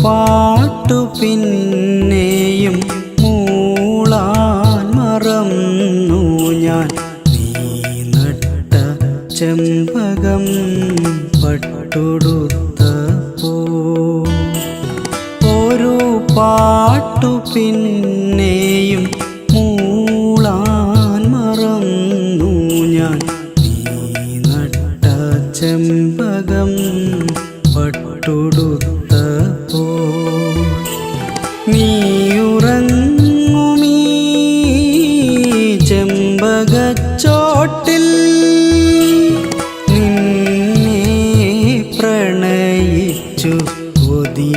പാട്ടു പിന്നെയും മൂളാൻ മറന്നു ഞാൻ. നീ നട്ട ചെമ്പകം പട്ടുടുത്തപ്പോ ഒരു പാട്ടു പിന്നെയും മൂളാൻ മറന്നു ഞാൻ. നീ നട്ട ചെമ്പകം പട്ടുടുത്തപ്പോ നീയുറങ്ങുമീ ചെമ്പകച്ചോട്ടിൽ നിന്നെ പ്രണയിച്ചു കൊതി